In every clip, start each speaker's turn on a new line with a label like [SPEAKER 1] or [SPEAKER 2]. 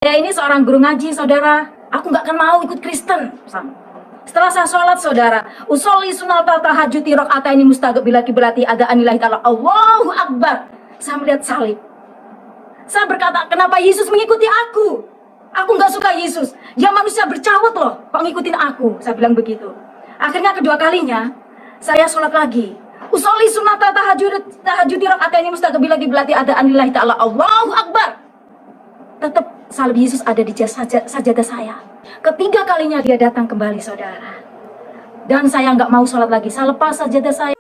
[SPEAKER 1] Saya ini seorang guru ngaji, saudara. Aku nggak akan mau ikut Kristen. Setelah saya sholat, saudara, usolli sunata tahajudi rakaataini mustaqbila kiblati ada'anillahi ta'ala Allahu Akbar. Saya melihat salib. Saya berkata, kenapa Yesus mengikuti aku? Aku nggak suka Yesus. Dia manusia bercawat loh, kok ngikutin aku? Saya bilang begitu. Akhirnya kedua kalinya, saya sholat lagi. Usolli sunata tahajudi rakaataini mustaqbila kiblati ada'anillahi ta'ala Allahu Akbar. Tetap salib Yesus ada di sajadah saya. Ketiga kalinya dia datang kembali, saudara. Dan saya nggak mau sholat lagi. Saya lepas sajadah saya.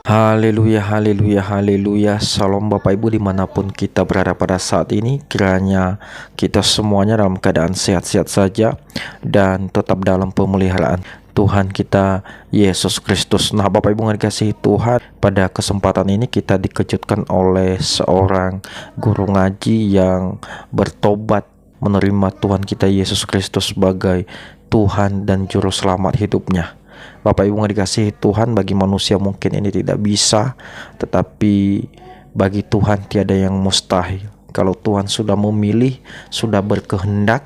[SPEAKER 2] Haleluya, haleluya, haleluya. Salam Bapak Ibu dimanapun kita berada pada saat ini. Kiranya kita semuanya dalam keadaan sehat-sehat saja dan tetap dalam pemeliharaan Tuhan kita Yesus Kristus. Nah, Bapak Ibu yang dikasihi Tuhan, pada kesempatan ini kita dikejutkan oleh seorang guru ngaji yang bertobat menerima Tuhan kita Yesus Kristus sebagai Tuhan dan Juru Selamat hidupnya. Bapak Ibu yang dikasihi Tuhan, bagi manusia mungkin ini tidak bisa, tetapi bagi Tuhan tiada yang mustahil. Kalau Tuhan sudah memilih, sudah berkehendak,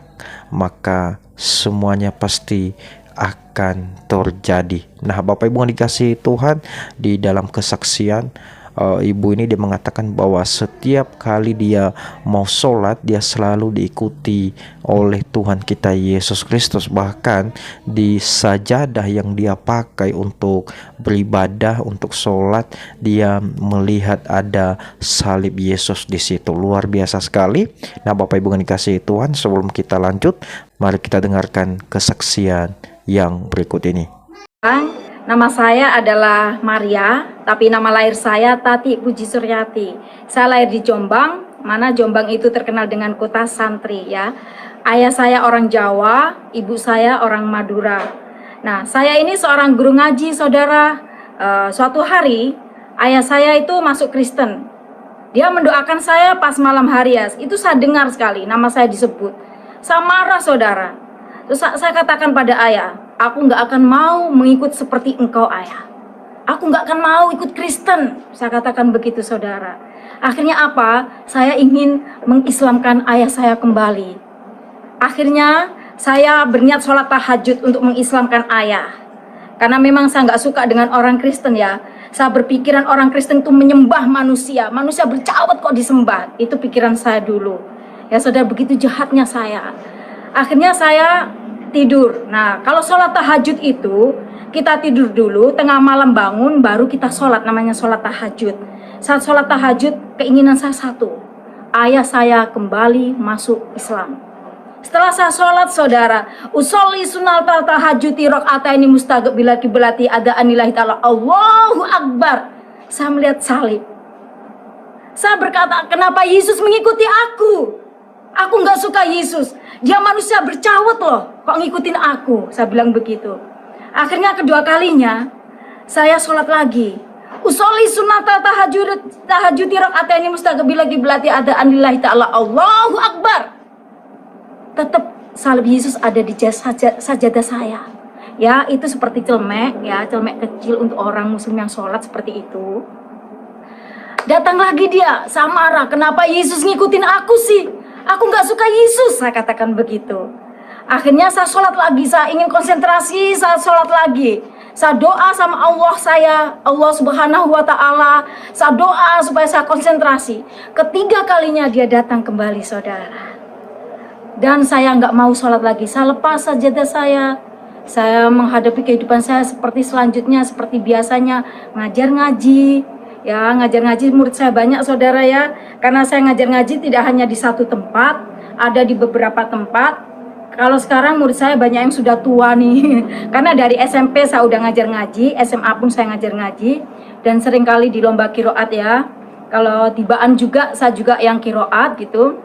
[SPEAKER 2] maka semuanya pasti akan terjadi. Nah, Bapak Ibu yang dikasihi Tuhan, di dalam kesaksian ibu ini dia mengatakan bahwa setiap kali dia mau sholat, dia selalu diikuti oleh Tuhan kita Yesus Kristus. Bahkan di sajadah yang dia pakai untuk beribadah, untuk sholat, dia melihat ada salib Yesus di situ. Luar biasa sekali. Nah, Bapak Ibu yang dikasihi Tuhan, sebelum kita lanjut, mari kita dengarkan kesaksian yang berikut ini.
[SPEAKER 1] Nama saya adalah Maria, tapi nama lahir saya Tati Puji Suryati. Saya lahir di Jombang, mana Jombang itu terkenal dengan kota santri ya. Ayah saya orang Jawa, ibu saya orang Madura. Nah, saya ini seorang guru ngaji, saudara. Suatu hari, ayah saya itu masuk Kristen. Dia mendoakan saya pas malam hari ya. Itu saya dengar sekali, nama saya disebut. Saya marah, saudara. Terus saya katakan pada ayah, aku nggak akan mau mengikut seperti engkau, ayah. Aku nggak akan mau ikut Kristen. Saya katakan begitu, saudara. Akhirnya apa? Saya ingin mengislamkan ayah saya kembali. Akhirnya saya berniat sholat tahajud untuk mengislamkan ayah. Karena memang saya nggak suka dengan orang Kristen ya. Saya berpikiran orang Kristen itu menyembah manusia. Manusia bercawat kok disembah. Itu pikiran saya dulu. Ya, saudara, begitu jahatnya saya. Akhirnya saya tidur. Nah, kalau sholat tahajud itu kita tidur dulu, tengah malam bangun, baru kita sholat, namanya sholat tahajud. Saat sholat tahajud, keinginan saya satu, ayah saya kembali masuk Islam. Setelah saya sholat, saudara, usolli sunnatal tahajudi rakaataini mustaqbila kiblati ada'anillahi ta'ala Allahu Akbar. Saya melihat salib. Saya berkata, kenapa Yesus mengikuti aku? Aku nggak suka Yesus. Dia manusia bercawat loh, kok ngikutin aku? Saya bilang begitu. Akhirnya kedua kalinya, saya sholat lagi. Usolli sunata tahajudi rakaataini mustaqbila kiblati ada'anillahi ta'ala Allahu Akbar. Tetap salib Yesus ada di sajadah saya. Ya, itu seperti celemek, ya, celemek kecil untuk orang muslim yang sholat seperti itu. Datang lagi dia, saya marah, kenapa Yesus ngikutin aku sih? Aku nggak suka Yesus, saya katakan begitu. Akhirnya saya sholat lagi, saya ingin konsentrasi, saya sholat lagi. Saya doa sama Allah Subhanahu wa Ta'ala. Saya doa supaya saya konsentrasi. Ketiga kalinya dia datang kembali, saudara. Dan saya nggak mau sholat lagi, saya lepas sajadah saya. Saya menghadapi kehidupan saya seperti selanjutnya, seperti biasanya, ngajar ngaji. Ya, ngajar ngaji murid saya banyak, saudara ya. Karena saya ngajar ngaji tidak hanya di satu tempat, ada di beberapa tempat. Kalau sekarang murid saya banyak yang sudah tua nih. Karena dari SMP saya udah ngajar ngaji, SMA pun saya ngajar ngaji, dan seringkali di lomba kiroat ya. Kalau tibaan juga, saya juga yang kiroat gitu.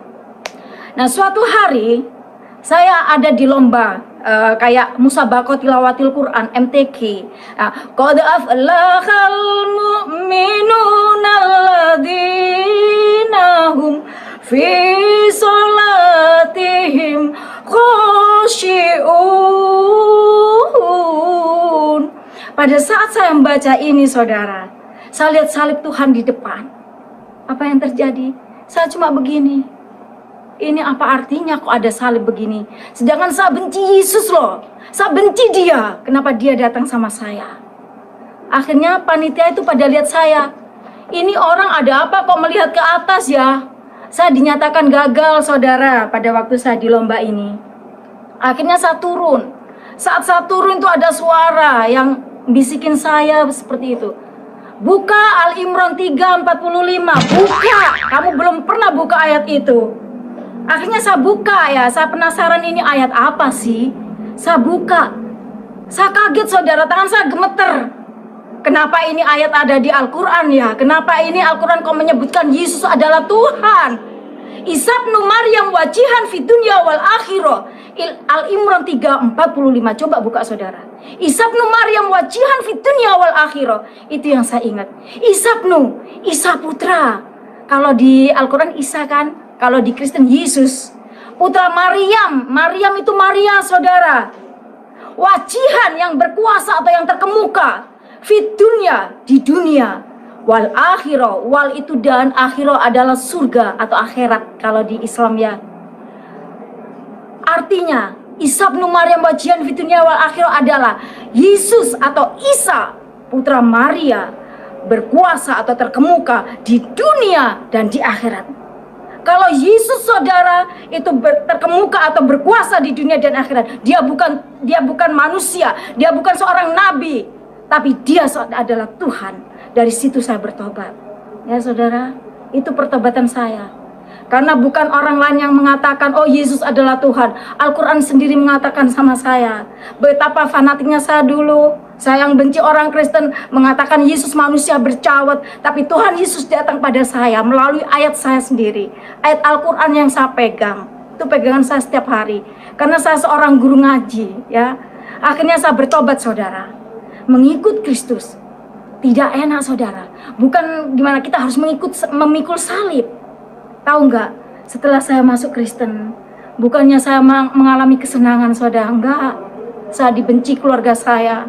[SPEAKER 1] Nah, suatu hari saya ada di lomba kayak musabaqah tilawatil Quran MTQ. Qad aflahal mu'minuna alladzina hum fi salatihim khosyi'un. Pada saat saya membaca ini saudara, saya lihat salib Tuhan di depan. Apa yang terjadi? Saya cuma begini. Ini apa artinya kok ada salib begini? Sedangkan saya benci Yesus loh. Saya benci dia. Kenapa dia datang sama saya? Akhirnya panitia itu pada lihat saya. Ini orang ada apa kok melihat ke atas ya? Saya dinyatakan gagal saudara pada waktu saya di lomba ini. Akhirnya saya turun. Saat saya turun itu ada suara yang bisikin saya seperti itu. Buka Al-Imran 3:45. Buka. Kamu belum pernah buka ayat itu. Akhirnya saya buka ya. Saya penasaran ini ayat apa sih? Saya buka. Saya kaget saudara. Tangan saya gemeter. Kenapa ini ayat ada di Al-Quran ya? Kenapa ini Al-Quran kok menyebutkan Yesus adalah Tuhan? Isabnu Maryam wajihan fi dunya wal akhirah. Al-Imran 3:45. Coba buka saudara. Isabnu Maryam wajihan fi dunya wal akhirah. Itu yang saya ingat. Isabnu, Isa putra. Kalau di Al-Quran Isa kan? Kalau di Kristen Yesus. Putra Maryam. Maryam itu Maria saudara. Wajihan yang berkuasa atau yang terkemuka. Fit dunya, di dunia. Wal akhirah, wal itu dan akhirah adalah surga atau akhirat kalau di Islam ya. Artinya Isabnu Maryam wajihan fit dunya wal akhirah adalah Yesus atau Isa putra Maria berkuasa atau terkemuka di dunia dan di akhirat. Kalau Yesus saudara itu terkemuka atau berkuasa di dunia dan akhirat, dia bukan manusia, dia bukan seorang nabi, tapi dia adalah Tuhan. Dari situ saya bertobat. Ya saudara, itu pertobatan saya. Karena bukan orang lain yang mengatakan, oh Yesus adalah Tuhan. Al-Quran sendiri mengatakan sama saya. Betapa fanatiknya saya dulu. Saya yang benci orang Kristen mengatakan Yesus manusia bercawat. Tapi Tuhan Yesus datang pada saya melalui ayat saya sendiri. Ayat Al-Quran yang saya pegang. Itu pegangan saya setiap hari. Karena saya seorang guru ngaji. Ya. Akhirnya saya bertobat saudara. Mengikut Kristus tidak enak saudara. Bukan gimana kita harus memikul salib. Tahu nggak? Setelah saya masuk Kristen, bukannya saya mengalami kesenangan saudara. Enggak. Saya dibenci keluarga saya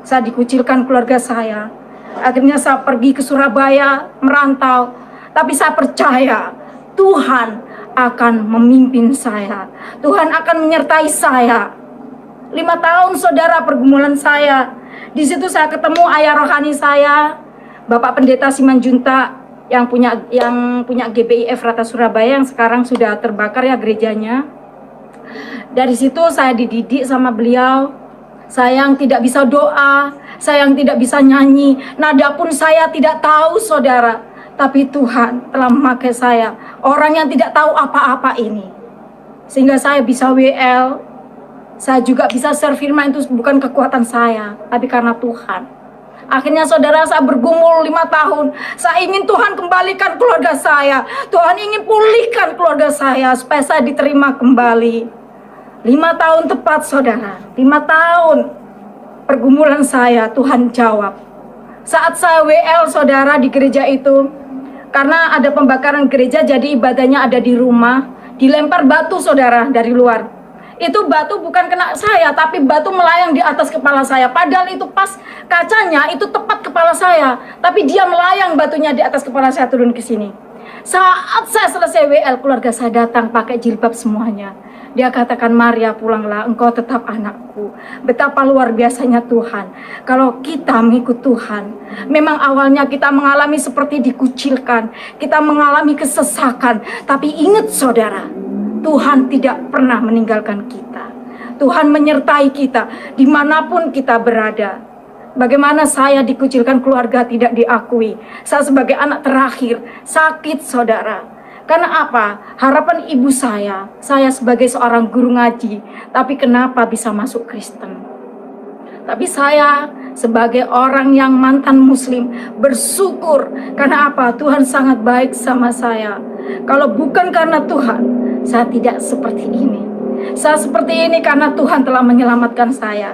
[SPEAKER 1] dikucilkan keluarga saya. Akhirnya saya pergi ke Surabaya merantau. Tapi saya percaya Tuhan akan memimpin saya. Tuhan akan menyertai saya. 5 tahun saudara pergumulan saya. Di situ saya ketemu ayah rohani saya, Bapak Pendeta Simanjuntak yang punya GBI Efrata Surabaya yang sekarang sudah terbakar ya gerejanya. Dari situ saya dididik sama beliau. Saya yang tidak bisa doa, saya yang tidak bisa nyanyi, nada pun saya tidak tahu saudara. Tapi Tuhan telah memakai saya, orang yang tidak tahu apa-apa ini. Sehingga saya bisa WL, saya juga bisa share firman itu bukan kekuatan saya, tapi karena Tuhan. Akhirnya saudara saya bergumul 5 tahun. Saya ingin Tuhan kembalikan keluarga saya. Tuhan ingin pulihkan keluarga saya supaya saya diterima kembali. 5 tahun tepat saudara. 5 tahun pergumulan saya Tuhan jawab. Saat saya WL saudara di gereja itu, karena ada pembakaran gereja jadi ibadahnya ada di rumah, dilempar batu saudara dari luar. Itu batu bukan kena saya, tapi batu melayang di atas kepala saya. Padahal itu pas kacanya itu tepat kepala saya, tapi dia melayang batunya di atas kepala saya turun ke sini. Saat saya selesai WL, keluarga saya datang pakai jilbab semuanya. Dia katakan, Maria pulanglah, engkau tetap anakku. Betapa luar biasanya Tuhan. Kalau kita mengikut Tuhan, memang awalnya kita mengalami seperti dikucilkan, kita mengalami kesesakan. Tapi ingat saudara, Tuhan tidak pernah meninggalkan kita. Tuhan menyertai kita dimanapun kita berada. Bagaimana saya dikucilkan keluarga tidak diakui. Saya sebagai anak terakhir sakit saudara. Karena apa? Harapan ibu saya sebagai seorang guru ngaji. Tapi kenapa bisa masuk Kristen? Tapi saya sebagai orang yang mantan muslim bersyukur. Karena apa? Tuhan sangat baik sama saya. Kalau bukan karena Tuhan, saya tidak seperti ini. Saya seperti ini karena Tuhan telah menyelamatkan saya.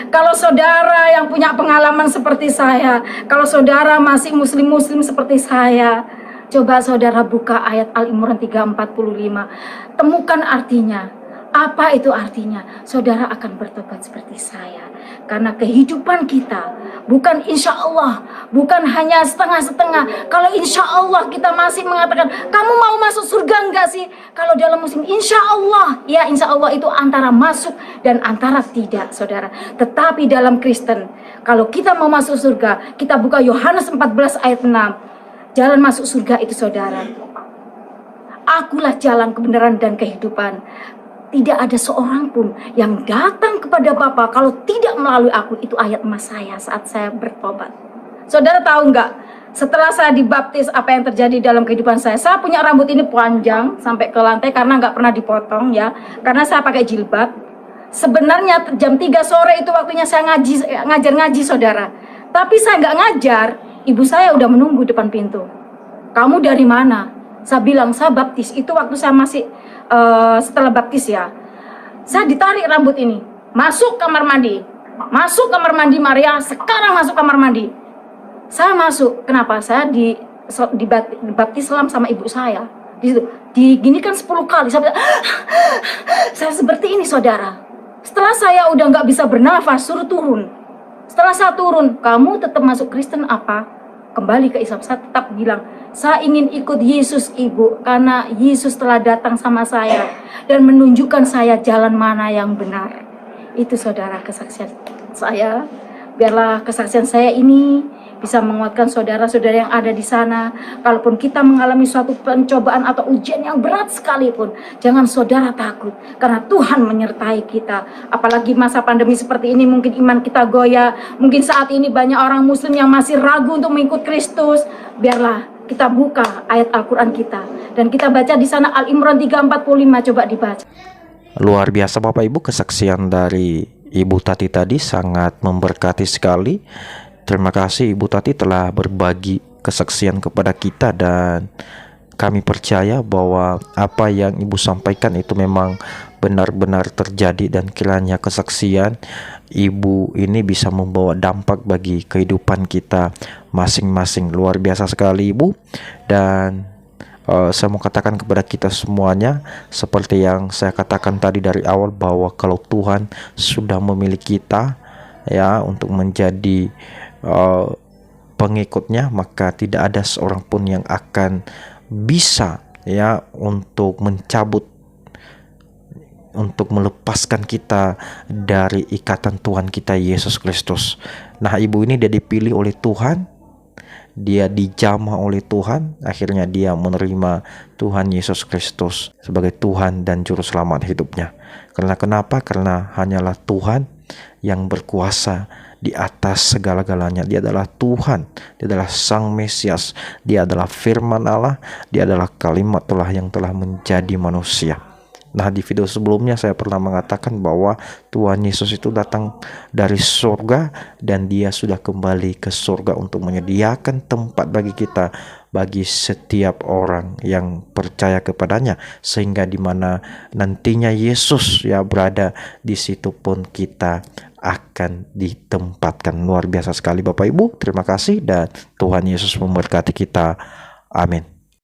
[SPEAKER 1] Kalau saudara yang punya pengalaman seperti saya, kalau saudara masih muslim-muslim seperti saya, Coba saudara buka ayat Al-Imran 3:45. Temukan artinya. Apa itu artinya? Saudara akan bertobat seperti saya. Karena kehidupan kita bukan insya Allah, bukan hanya setengah-setengah. Kalau insya Allah kita masih mengatakan, kamu mau masuk surga enggak sih? Kalau dalam musim insya Allah, ya insya Allah itu antara masuk dan antara tidak, saudara. Tetapi dalam Kristen, kalau kita mau masuk surga, kita buka Yohanes 14 ayat 6. Jalan masuk surga itu, saudara. Akulah jalan, kebenaran, dan kehidupan. Tidak ada seorang pun yang datang kepada Bapa kalau tidak melalui aku. Itu ayat emas saya saat saya bertobat. Saudara tahu nggak? Setelah saya dibaptis, apa yang terjadi dalam kehidupan saya? Saya punya rambut ini panjang sampai ke lantai karena nggak pernah dipotong ya. Karena saya pakai jilbab. Sebenarnya jam 3 sore itu waktunya saya ngajar ngaji, saudara. Tapi saya nggak ngajar. Ibu saya udah menunggu depan pintu. Kamu dari mana? Saya bilang, saya baptis. Itu waktu saya masih setelah baptis ya. Saya ditarik rambut ini. Masuk kamar mandi. Masuk kamar mandi Maria. Sekarang masuk kamar mandi. Saya masuk. Kenapa? Saya dibaptis sama ibu saya. Di situ. Diginikan 10 kali. Saya seperti ini, saudara. Setelah saya udah nggak bisa bernafas, suruh turun. Setelah saya turun, kamu tetap masuk Kristen apa? Kembali ke Islam. Saya tetap bilang, saya ingin ikut Yesus, Ibu, karena Yesus telah datang sama saya dan menunjukkan saya jalan mana yang benar. Itu, saudara, kesaksian saya. Biarlah kesaksian saya ini bisa menguatkan saudara-saudara yang ada di sana. Kalaupun kita mengalami suatu pencobaan atau ujian yang berat sekalipun, jangan saudara takut, karena Tuhan menyertai kita. Apalagi masa pandemi seperti ini, mungkin iman kita goyah. Mungkin saat ini banyak orang muslim yang masih ragu untuk mengikut Kristus. Biarlah kita buka ayat Al-Quran kita, dan kita baca di sana Al-Imran 3:45. Coba dibaca.
[SPEAKER 2] Luar biasa Bapak Ibu, kesaksian dari Ibu Tati tadi sangat memberkati sekali. Terima kasih Ibu Tati telah berbagi kesaksian kepada kita, dan kami percaya bahwa apa yang Ibu sampaikan itu memang benar-benar terjadi, dan kiranya kesaksian Ibu ini bisa membawa dampak bagi kehidupan kita masing-masing. Luar biasa sekali Ibu, dan saya mau katakan kepada kita semuanya, seperti yang saya katakan tadi dari awal, bahwa kalau Tuhan sudah memilih kita ya untuk menjadi pengikutnya, maka tidak ada seorang pun yang akan bisa ya untuk mencabut, untuk melepaskan kita dari ikatan Tuhan kita Yesus Kristus. Nah, ibu ini dia dipilih oleh Tuhan, dia dijamah oleh Tuhan, akhirnya dia menerima Tuhan Yesus Kristus sebagai Tuhan dan Juru Selamat hidupnya. Karena kenapa? Karena hanyalah Tuhan yang berkuasa di atas segala-galanya. Dia adalah Tuhan, dia adalah Sang Mesias, dia adalah firman Allah, dia adalah kalimat Allah yang telah menjadi manusia. Nah, di video sebelumnya saya pernah mengatakan bahwa Tuhan Yesus itu datang dari surga, dan dia sudah kembali ke surga untuk menyediakan tempat bagi kita, bagi setiap orang yang percaya kepadanya, sehingga di mana nantinya Yesus ya berada, di situ pun kita akan ditempatkan. Luar biasa sekali Bapak Ibu, terima kasih, dan Tuhan Yesus memberkati kita. Amin.